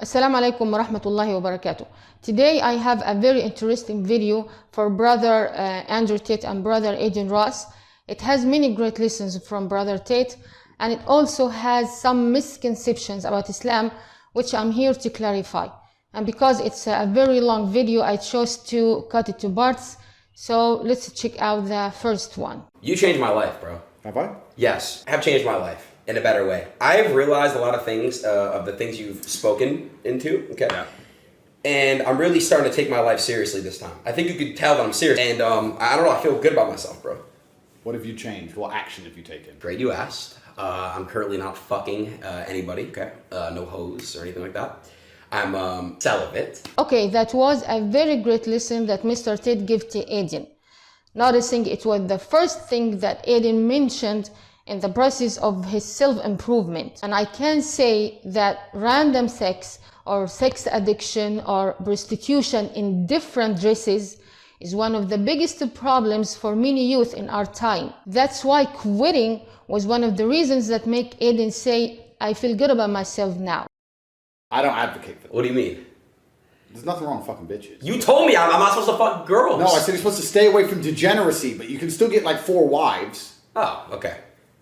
Assalamu alaikum wa rahmatullahi wa barakatuh. Today I have a very interesting video for brother Andrew Tate and brother Adin Ross. It has many great lessons from brother Tate, and it also has some misconceptions about Islam which I'm here to clarify. And because it's a very long video, I chose to cut it to parts. So let's check out the first one. You changed my life, bro. Have I? Yes, have changed my life in a better way. I've realized a lot of things, of the things you've spoken into, okay? Yeah. And I'm really starting to take my life seriously this time. I think you could tell that I'm serious. And I don't know, I feel good about myself, bro. What have you changed? What action have you taken? Great you asked. I'm currently not fucking anybody, okay? No hoes or anything like that. I'm celibate. Okay, that was a very great lesson that Mr. Tate gave to Adin. Noticing it was the first thing that Adin mentioned in the process of his self-improvement. And I can say that random sex or sex addiction or prostitution in different dresses is one of the biggest problems for many youth in our time. That's why quitting was one of the reasons that make Adin say, I feel good about myself now. I don't advocate for that. What do you mean? There's nothing wrong with fucking bitches. You told me I'm not supposed to fuck girls. No, I said you're supposed to stay away from degeneracy, but you can still get like 4 wives. Oh, okay.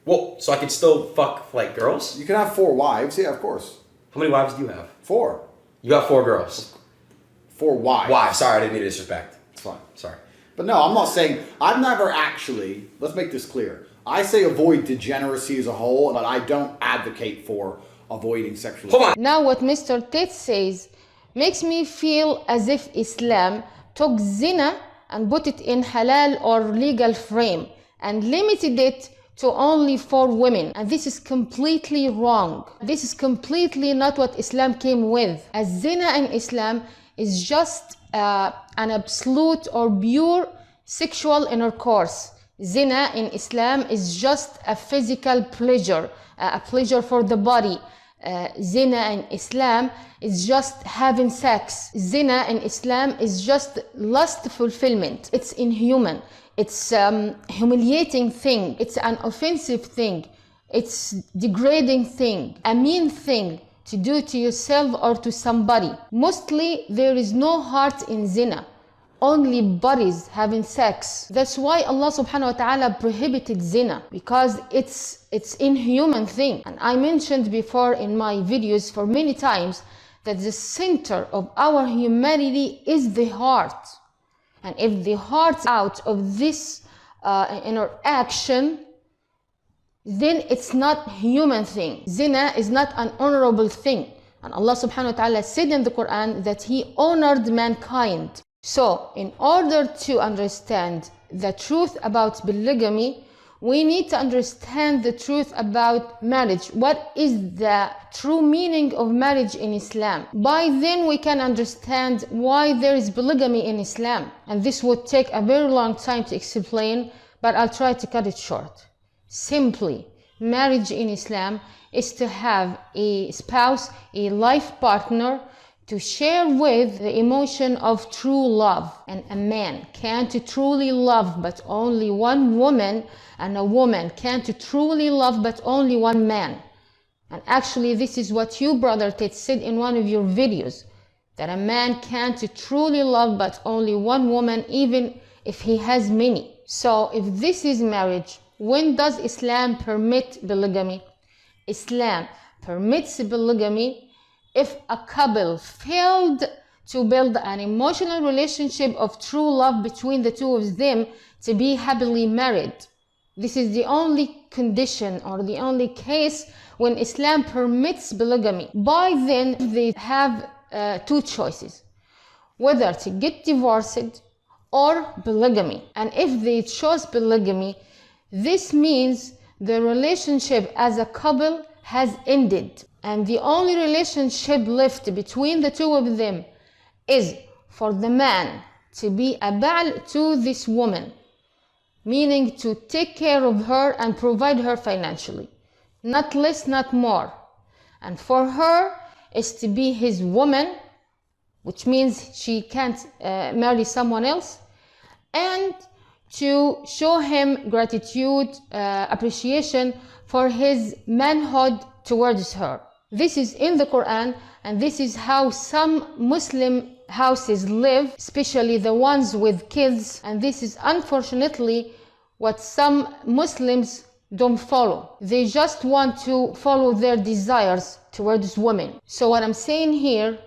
Well, so I could still fuck, like, girls? You can have 4 wives, yeah, of course. How many wives do you have? 4. You got 4 girls. 4 wives. Wives, sorry, I didn't mean to disrespect. It's fine. Sorry. But no, I'm not saying, I've never actually, let's make this clear. I say avoid degeneracy as a whole, but I don't advocate for avoiding sexual... Hold on. Now what Mr. Tate says makes me feel as if Islam took Zenah and put it in halal or legal frame and limited it to only 4 women. And this is completely wrong. This is completely not what Islam came with. As Zenah in Islam is just an absolute or pure sexual intercourse. Zenah in Islam is just a physical pleasure, a pleasure for the body. Zenah in Islam is just having sex. Zenah in Islam is just lust fulfillment. It's inhuman. It's humiliating thing. It's an offensive thing. It's degrading thing. A mean thing to do to yourself or to somebody. Mostly there is no heart in Zenah. Only bodies having sex. That's why Allah subhanahu wa ta'ala prohibited Zenah, because it's inhuman thing. And I mentioned before in my videos for many times that the center of our humanity is the heart. And if the heart's out of this interaction, then it's not human thing. Zenah is not an honorable thing. And Allah subhanahu wa ta'ala said in the Quran that He honored mankind. So, in order to understand the truth about polygamy, we need to understand the truth about marriage. What is the true meaning of marriage in Islam? By then we can understand why there is polygamy in Islam. And this would take a very long time to explain, but I'll try to cut it short. Simply, marriage in Islam is to have a spouse, a life partner, to share with the emotion of true love. And a man can't truly love but only one woman, and a woman can't truly love but only one man. And actually this is what you, Brother Tate, said in one of your videos, that a man can't truly love but only one woman even if he has many. So if this is marriage, when does Islam permit polygamy? Islam permits polygamy if a couple failed to build an emotional relationship of true love between the two of them to be happily married. This is the only condition or the only case when Islam permits polygamy. By then, they have 2 choices, whether to get divorced or polygamy. And if they chose polygamy, this means the relationship as a couple has ended. And the only relationship left between the two of them is for the man to be a ba'al to this woman, meaning to take care of her and provide her financially, not less, not more. And for her is to be his woman, which means she can't marry someone else, and to show him gratitude, appreciation for his manhood towards her. This is in the Quran, And this is how some Muslim houses live, especially the ones with kids. And this is unfortunately what some Muslims don't follow. They just want to follow their desires towards women. So what I'm saying here,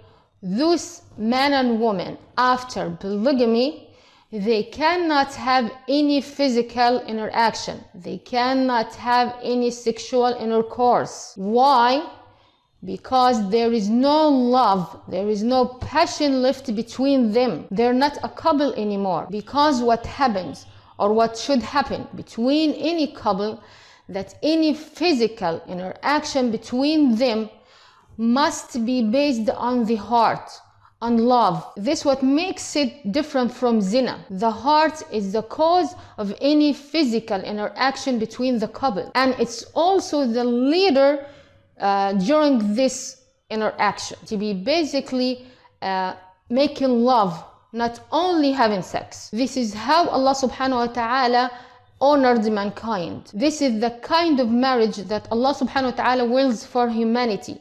those men and women after polygamy, they cannot have any physical interaction. They cannot have any sexual intercourse. Why? Because there is no love, there is no passion left between them. They're not a couple anymore. Because what happens, or what should happen between any couple, that any physical interaction between them must be based on the heart, on love. This is what makes it different from zina. The heart is the cause of any physical interaction between the couple, and it's also the leader during this interaction, to be basically making love, not only having sex. This is how Allah subhanahu wa ta'ala honored mankind. This is the kind of marriage that Allah subhanahu wa ta'ala wills for humanity.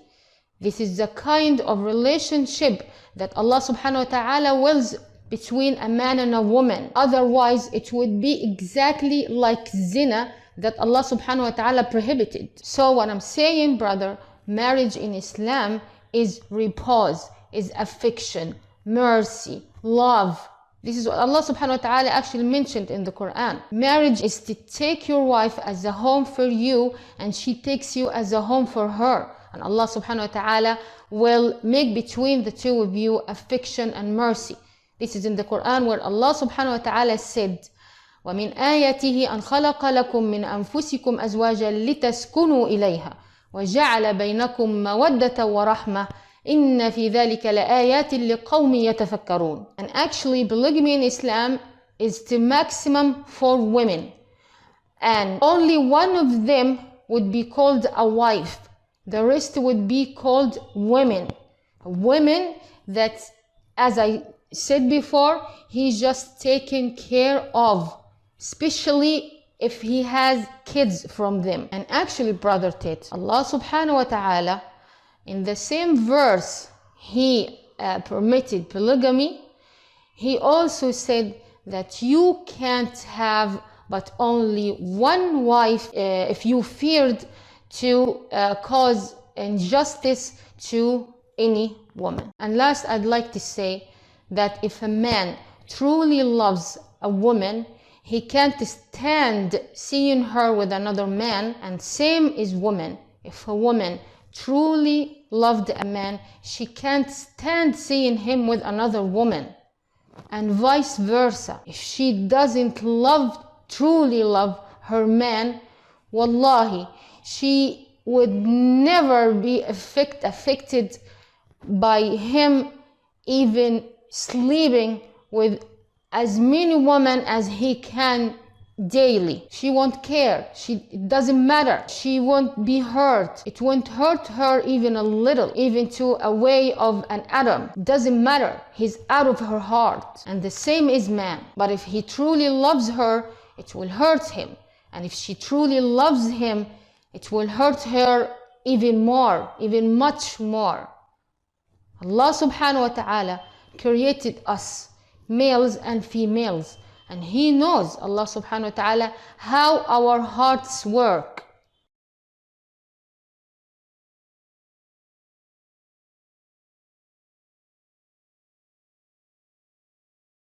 This is the kind of relationship that Allah subhanahu wa ta'ala wills between a man and a woman. Otherwise, it would be exactly like zina that Allah subhanahu wa ta'ala prohibited. So what I'm saying, brother, marriage in Islam is repose, is affection, mercy, love. This is what Allah subhanahu wa ta'ala actually mentioned in the Quran. Marriage is to take your wife as a home for you, and she takes you as a home for her. And Allah subhanahu wa ta'ala will make between the two of you affection and mercy. This is in the Quran where Allah subhanahu wa ta'ala said, وَمِنْ آيَاتِهِ أَنْ خَلَقَ لَكُم مِّنْ أَنفُسِكُمْ أَزْوَاجًا لِتَسْكُنُوا إِلَيْهَا وَجَعَلَ بَيْنَكُم مَّوَدَّةً وَرَحْمَةً إِنَّ فِي ذَلِكَ لَآيَاتٍ لِقَوْمٍ يَتَفَكَّرُونَ. And actually, polygamy in Islam is to maximum 4 women, and only one of them would be called a wife. The rest would be called women. Women that, as I said before, he's just taken care of, especially if he has kids from them. And actually, brother Tate, Allah subhanahu wa ta'ala, in the same verse he permitted polygamy, he also said that you can't have but only one wife if you feared to cause injustice to any woman. And last, I'd like to say that if a man truly loves a woman, he can't stand seeing her with another man, and same is woman. If a woman truly loved a man, she can't stand seeing him with another woman, and vice versa. If she doesn't truly love her man, wallahi, she would never be affected by him even sleeping with as many women as he can daily. She won't care. It doesn't matter. She won't be hurt. It won't hurt her even a little, even to a way of an atom. Doesn't matter. He's out of her heart. And the same is man. But if he truly loves her, it will hurt him. And if she truly loves him, it will hurt her even more, even much more. Allah subhanahu wa ta'ala created us, males and females, and He knows, Allah subhanahu wa ta'ala, how our hearts work.